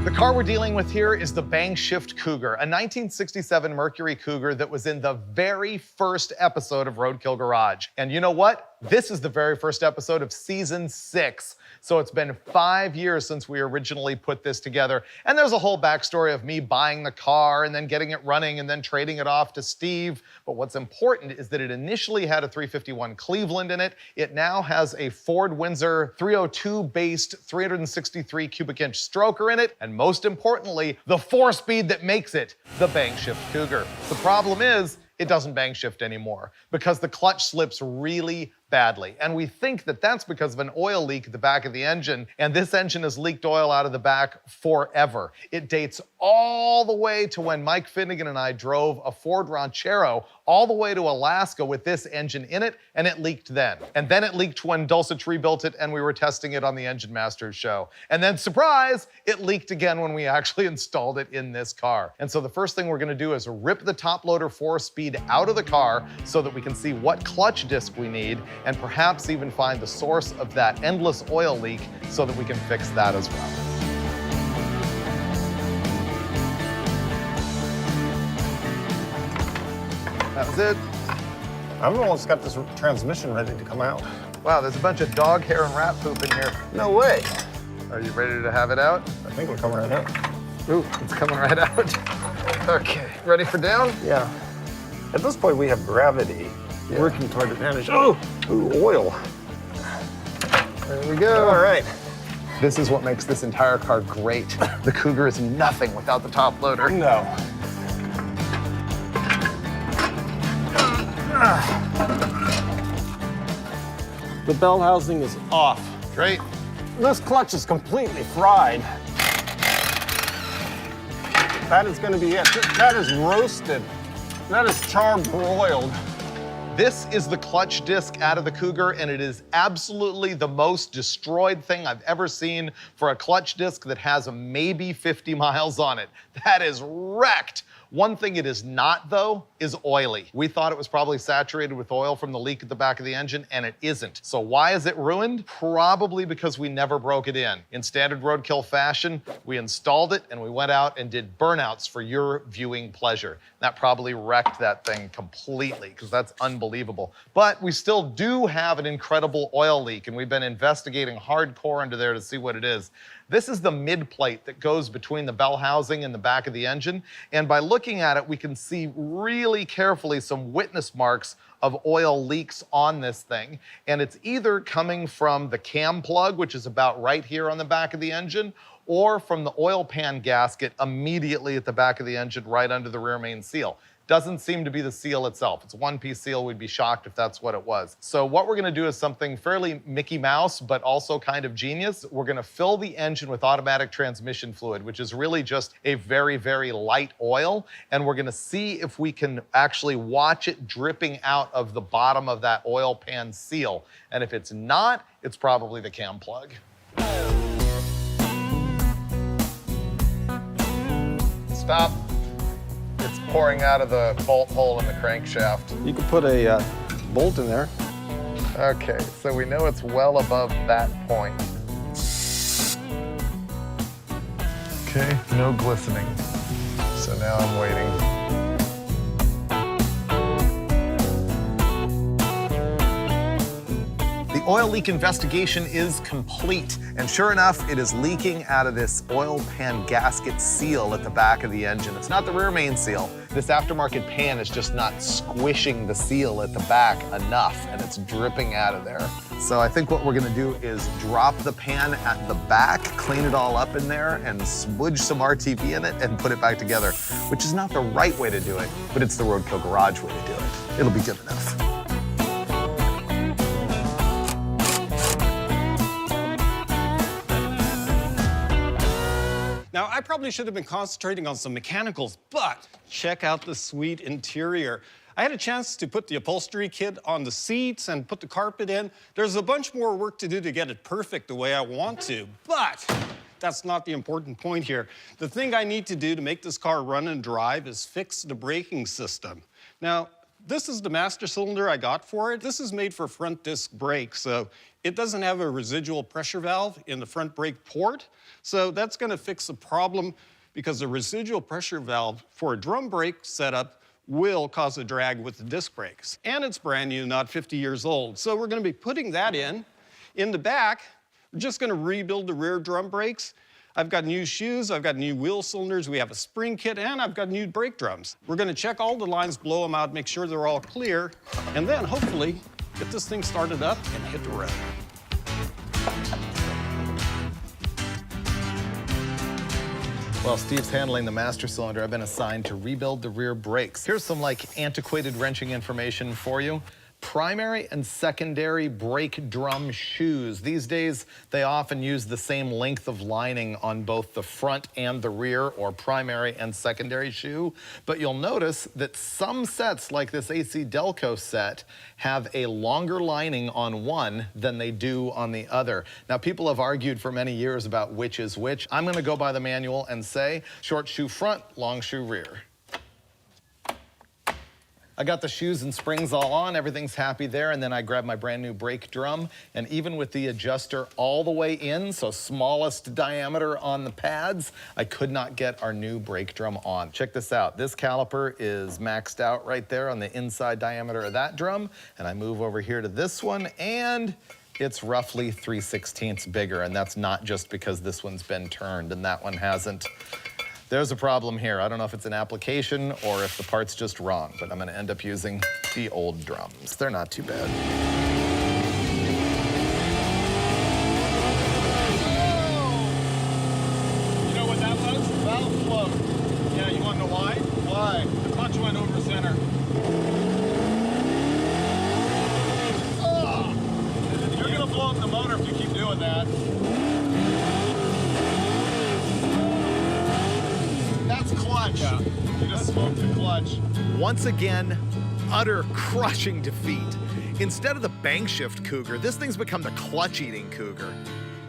The car we're dealing with here is the Bang Shift Cougar, a 1967 Mercury Cougar that was in the very first episode of Roadkill Garage. And you know what? This is the very first episode of season 6. So it's been 5 years since we originally put this together. And there's a whole backstory of me buying the car and then getting it running and then trading it off to Steve. But what's important is that it initially had a 351 Cleveland in it. It now has a Ford Windsor 302 based 363 cubic inch stroker in it. And most importantly, the 4-speed that makes it the Bang Shift Cougar. The problem is, it doesn't bang shift anymore because the clutch slips really badly. And we think that that's because of an oil leak at the back of the engine, and this engine has leaked oil out of the back forever. It dates all the way to when Mike Finnegan and I drove a Ford Ranchero all the way to Alaska with this engine in it, and it leaked then. And then it leaked when Dulcich rebuilt it and we were testing it on the Engine Masters show. And then, surprise, it leaked again when we actually installed it in this car. And so the first thing we're gonna do is rip the top loader 4-speed out of the car so that we can see what clutch disc we need and perhaps even find the source of that endless oil leak so that we can fix that as well. That was it. I've almost got this transmission ready to come out. Wow, there's a bunch of dog hair and rat poop in here. No way. Are you ready to have it out? I think it'll come right out. Ooh, it's coming right out. Okay, ready for down? Yeah. At this point, we have gravity working toward advantage. Oh, ooh, oil. There we go. All right. This is what makes this entire car great. The Cougar is nothing without the top loader. No. The bell housing is off. Great. This clutch is completely fried. That is going to be it. That is roasted. That is charbroiled. This is the clutch disc out of the Cougar, and it is absolutely the most destroyed thing I've ever seen for a clutch disc that has maybe 50 miles on it. That is wrecked. One thing it is not, though, is oily. We thought it was probably saturated with oil from the leak at the back of the engine, and it isn't. So why is it ruined? Probably because we never broke it in. In standard Roadkill fashion, we installed it and we went out and did burnouts for your viewing pleasure. That probably wrecked that thing completely, because that's unbelievable. But we still do have an incredible oil leak, and we've been investigating hardcore under there to see what it is. This is the mid plate that goes between the bell housing and the back of the engine. And by looking at it, we can see really carefully some witness marks of oil leaks on this thing. And it's either coming from the cam plug, which is about right here on the back of the engine, or from the oil pan gasket immediately at the back of the engine, right under the rear main seal. Doesn't seem to be the seal itself. It's a one-piece seal. We'd be shocked if that's what it was. So what we're gonna do is something fairly Mickey Mouse, but also kind of genius. We're gonna fill the engine with automatic transmission fluid, which is really just a very, very light oil. And we're gonna see if we can actually watch it dripping out of the bottom of that oil pan seal. And if it's not, it's probably the cam plug. Stop. It's pouring out of the bolt hole in the crankshaft. You could put a bolt in there. Okay, so we know it's well above that point. Okay, no glistening. So now I'm waiting. The oil leak investigation is complete, and sure enough, it is leaking out of this oil pan gasket seal at the back of the engine. It's not the rear main seal. This aftermarket pan is just not squishing the seal at the back enough, and it's dripping out of there. So I think what we're gonna do is drop the pan at the back, clean it all up in there, and smudge some RTV in it and put it back together, which is not the right way to do it, but it's the Roadkill Garage way to do it. It'll be good enough. Now, I probably should have been concentrating on some mechanicals, but check out the sweet interior. I had a chance to put the upholstery kit on the seats and put the carpet in. There's a bunch more work to do to get it perfect the way I want to, but that's not the important point here. The thing I need to do to make this car run and drive is fix the braking system. Now, This is the master cylinder I got for it. This is made for front disc brakes, so it doesn't have a residual pressure valve in the front brake port. So that's gonna fix the problem because the residual pressure valve for a drum brake setup will cause a drag with the disc brakes. And it's brand new, not 50 years old. So we're gonna be putting that in. In the back, we're just gonna rebuild the rear drum brakes. I've got new shoes, I've got new wheel cylinders, we have a spring kit, and I've got new brake drums. We're gonna check all the lines, blow them out, make sure they're all clear, and then hopefully get this thing started up and hit the road. While Steve's handling the master cylinder, I've been assigned to rebuild the rear brakes. Here's some antiquated wrenching information for you. Primary and secondary brake drum shoes. These days, they often use the same length of lining on both the front and the rear, or primary and secondary shoe. But you'll notice that some sets, like this AC Delco set, have a longer lining on one than they do on the other. Now, people have argued for many years about which is which. I'm gonna go by the manual and say short shoe front, long shoe rear. I got the shoes and springs all on, everything's happy there, and then I grabbed my brand new brake drum, and even with the adjuster all the way in, so smallest diameter on the pads, I could not get our new brake drum on. Check this out. This caliper is maxed out right there on the inside diameter of that drum, and I move over here to this one, and it's roughly 3/16 bigger, and that's not just because this one's been turned and that one hasn't. There's a problem here. I don't know if it's an application or if the part's just wrong, but I'm gonna end up using the old drums. They're not too bad. You know what that was? Valve float. Yeah, you wanna know why? Why? The clutch went over center. Oh! You're gonna blow up the motor if you keep doing that. That's clutch. Yeah. You just smoked the clutch. Once again, utter crushing defeat. Instead of the bank shift Cougar, this thing's become the clutch-eating Cougar.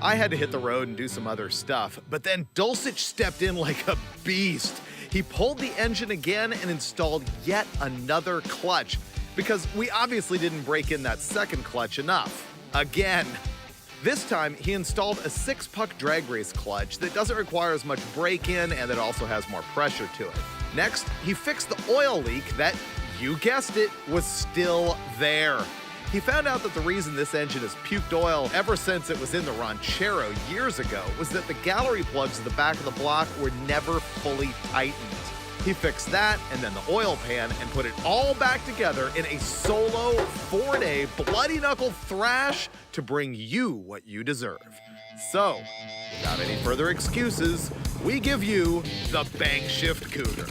I had to hit the road and do some other stuff, but then Dulcich stepped in like a beast. He pulled the engine again and installed yet another clutch, because we obviously didn't break in that second clutch enough. Again. This time, he installed a 6-puck drag race clutch that doesn't require as much break-in and that also has more pressure to it. Next, he fixed the oil leak that, you guessed it, was still there. He found out that the reason this engine has puked oil ever since it was in the Ranchero years ago was that the gallery plugs at the back of the block were never fully tightened. He fixed that and then the oil pan and put it all back together in a solo 4-day bloody knuckle thrash to bring you what you deserve. So, without any further excuses, we give you the Bank Shift Cougar.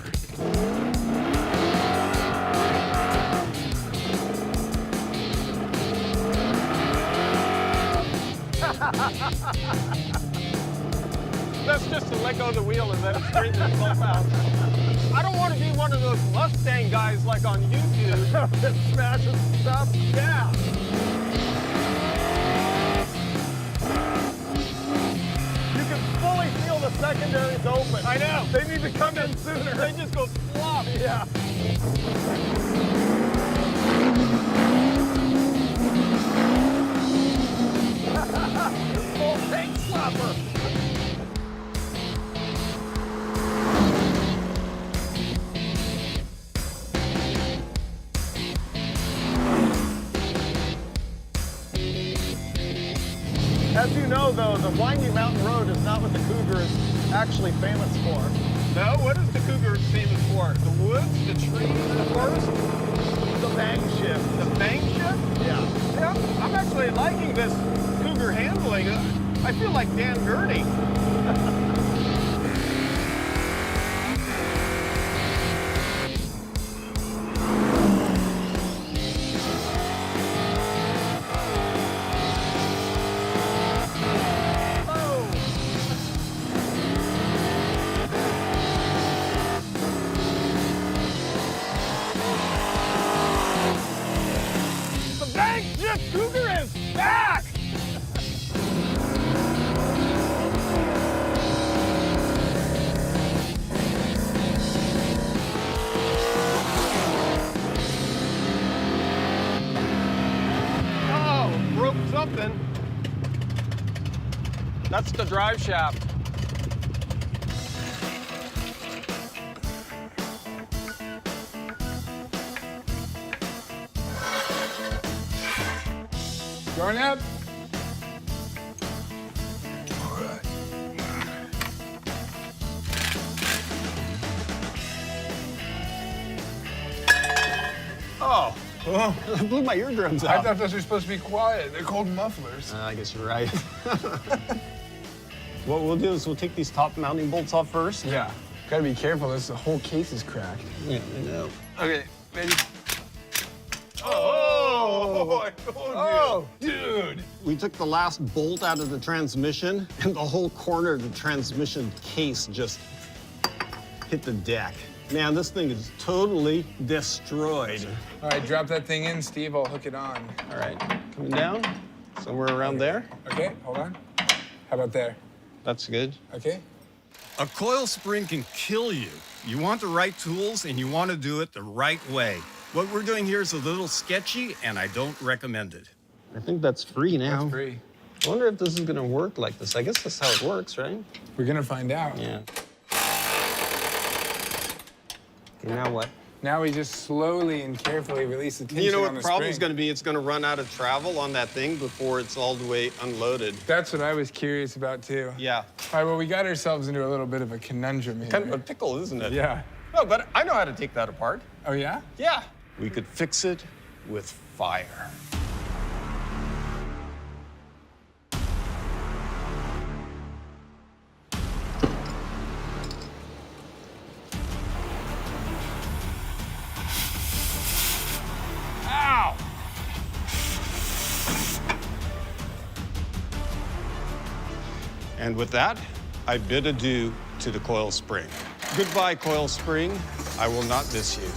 That's just to let go of the wheel and let it straighten itself out. I don't want to be one of those Mustang guys like on YouTube that smashes stuff. Yeah. You can fully feel the secondaries open. I know. They need to come in sooner. They just go flop. Yeah. Full tank slapper. As you know, though, the windy mountain road is not what the Cougar is actually famous for. No? What is the Cougar famous for? The woods, the trees, the forest? The bang shift. The bang shift? Yeah. Yeah, I'm actually liking this Cougar handling. I feel like Dan Gurney. Cougar is back! That's the drive shaft. Going up. Oh, I blew my eardrums I out. thought those were supposed to be quiet. They're called mufflers. I guess you're right. What we'll do is we'll take these top mounting bolts off first. Yeah. Gotta be careful. The whole case is cracked. Yeah, I know. Okay, ready? Oh, dude. We took the last bolt out of the transmission, and the whole corner of the transmission case just hit the deck. Man, this thing is totally destroyed. All right, drop that thing in, Steve. I'll hook it on. All right, coming down, somewhere around there. Okay, hold on. How about there? That's good. Okay. A coil spring can kill you. You want the right tools and you want to do it the right way. What we're doing here is a little sketchy and I don't recommend it. I think that's free now. That's free. I wonder if this is gonna work like this. I guess that's how it works, right? We're gonna find out. Yeah. Okay, now what? Now we just slowly and carefully release the tension You know on what the the problem's spring. gonna be? It's gonna run out of travel on that thing before it's all the way unloaded. That's what I was curious about, too. Yeah. All right, well, we got ourselves into a little bit of a conundrum here. Kind of a pickle, isn't it? Yeah. No, but I know how to take that apart. Oh, yeah? Yeah. We could fix it with fire. Ow! And with that, I bid adieu to the coil spring. Goodbye, coil spring. I will not miss you.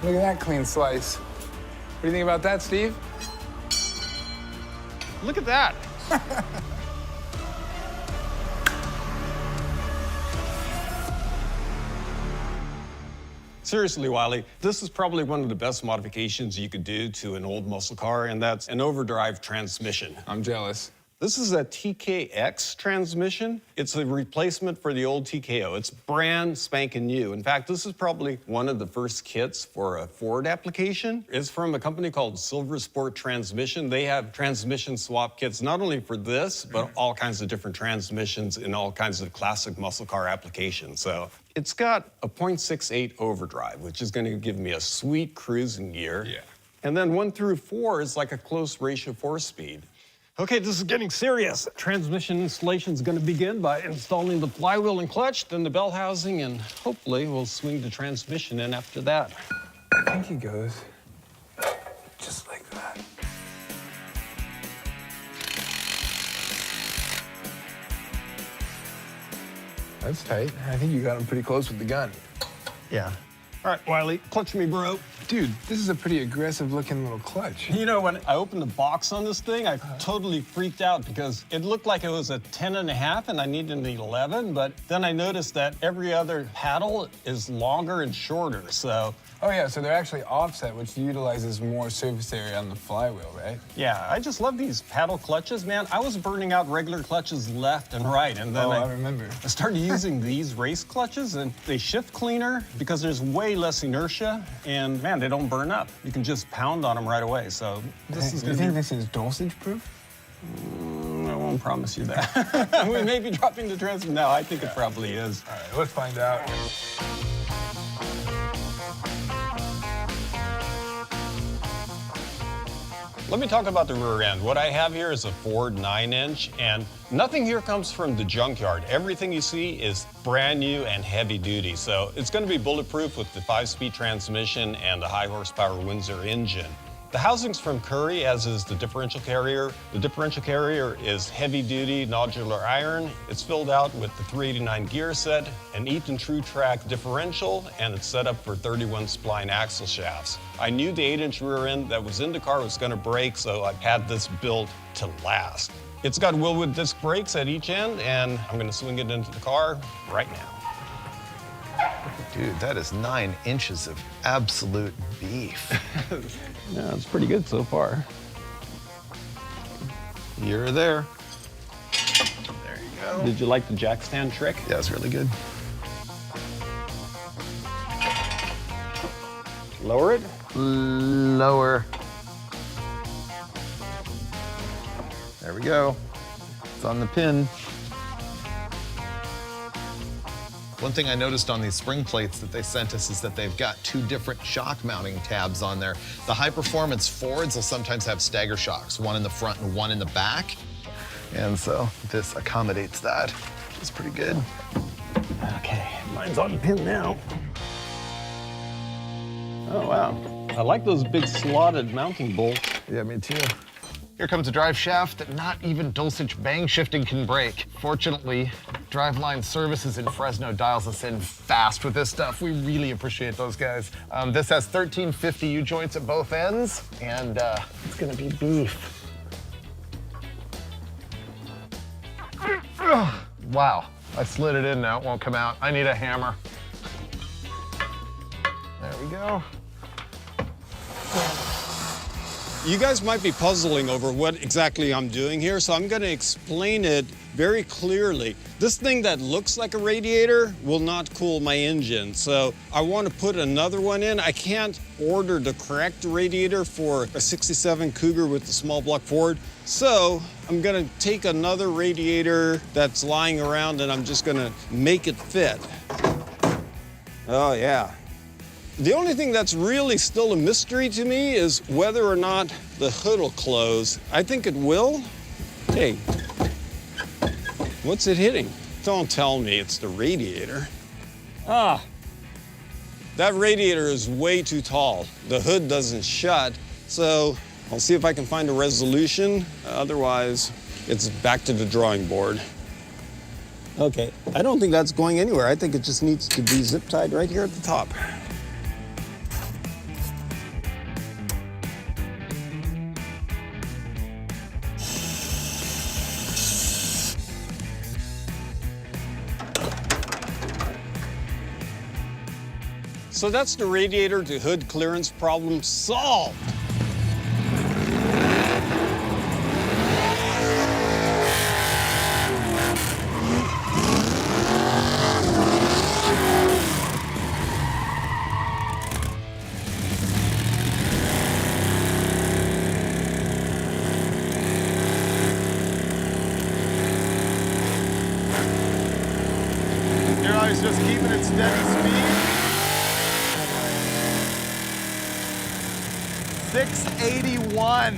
Look at that clean slice. What do you think about that, Steve? Look at that. Seriously, Wiley, this is probably one of the best modifications you could do to an old muscle car, and that's an overdrive transmission. I'm jealous. This is a TKX transmission. It's a replacement for the old TKO. It's brand spanking new. In fact, this is probably one of the first kits for a Ford application. It's from a company called Silver Sport Transmission. They have transmission swap kits, not only for this, but all kinds of different transmissions in all kinds of classic muscle car applications. So it's got a 0.68 overdrive, which is going to give me a sweet cruising gear. Yeah. And then 1 through 4 is like a close ratio 4-speed. Okay, this is getting serious. Transmission installation is going to begin by installing the flywheel and clutch, then the bell housing, and hopefully we'll swing the transmission in after that. I think he goes just like that. That's tight. I think you got him pretty close with the gun. Yeah. All right, Wiley, clutch me, bro. Dude, this is a pretty aggressive looking little clutch. You know, when I opened the box on this thing, I totally freaked out because it looked like it was a 10.5 and I needed an 11, but then I noticed that every other paddle is longer and shorter, so. Oh yeah, so they're actually offset, which utilizes more surface area on the flywheel, right? Yeah, I just love these paddle clutches, man. I was burning out regular clutches left and right, and then I remember. I started using these race clutches, and they shift cleaner because there's way less inertia, and man, they don't burn up. You can just pound on them right away, so this is Do you gonna think be... this is Dulcich proof? I won't promise you that. We may be dropping the transmission. No, I think it probably is. All right, let's find out. Let me talk about the rear end. What I have here is a Ford 9-inch, and nothing here comes from the junkyard. Everything you see is brand new and heavy duty, so it's going to be bulletproof with the 5-speed transmission and the high horsepower Windsor engine. The housing's from Curry, as is the differential carrier. The differential carrier is heavy-duty nodular iron. It's filled out with the 389 gear set, an Eaton True Track differential, and it's set up for 31 spline axle shafts. I knew the 8-inch rear end that was in the car was gonna break, so I had this built to last. It's got Wilwood disc brakes at each end, and I'm gonna swing it into the car right now. Dude, that is 9 inches of absolute beef. Yeah, it's pretty good so far. You're there. There you go. Did you like the jack stand trick? Yeah, it's really good. Lower it. Lower. There we go. It's on the pin. One thing I noticed on these spring plates that they sent us is that they've got 2 different shock mounting tabs on there. The high performance Fords will sometimes have stagger shocks, one in the front and one in the back. And so this accommodates that. It's pretty good. Okay, mine's on the pin now. Oh, wow. I like those big slotted mounting bolts. Yeah, me too. Here comes a drive shaft that not even Dulcich bang shifting can break. Fortunately, Driveline Services in Fresno dials us in fast with this stuff. We really appreciate those guys. This has 1350 U-joints at both ends, and it's gonna be beef. Wow, I slid it in now, it won't come out. I need a hammer. There we go. You guys might be puzzling over what exactly I'm doing here, so I'm gonna explain it very clearly. This thing that looks like a radiator will not cool my engine, so I want to put another one in. I can't order the correct radiator for a 67 Cougar with the small block Ford, so I'm gonna take another radiator that's lying around and I'm just gonna make it fit. Oh yeah. The only thing that's really still a mystery to me is whether or not the hood will close. I think it will. Hey, what's it hitting? Don't tell me it's the radiator. Ah, that radiator is way too tall. The hood doesn't shut, so I'll see if I can find a resolution. Otherwise, it's back to the drawing board. Okay, I don't think that's going anywhere. I think it just needs to be zip tied right here at the top. So that's the radiator to hood clearance problem solved. Here I was just keeping it steady speed. 681.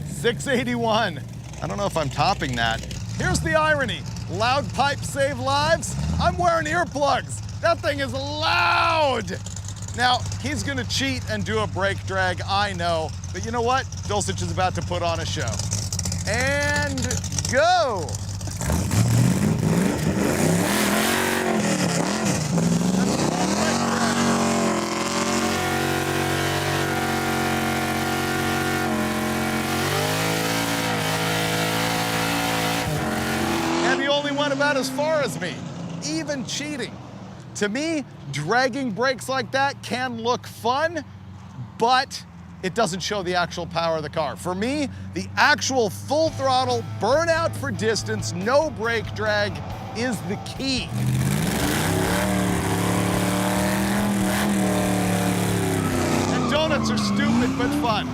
681. I don't know if I'm topping that. Here's the irony. Loud pipes save lives. I'm wearing earplugs. That thing is loud. Now, he's gonna cheat and do a brake drag, I know. But you know what? Dulcich is about to put on a show. And go. About as far as me, even cheating. To me, dragging brakes like that can look fun, but it doesn't show the actual power of the car. For me, the actual full throttle, burnout for distance, no brake drag is the key. And donuts are stupid but fun.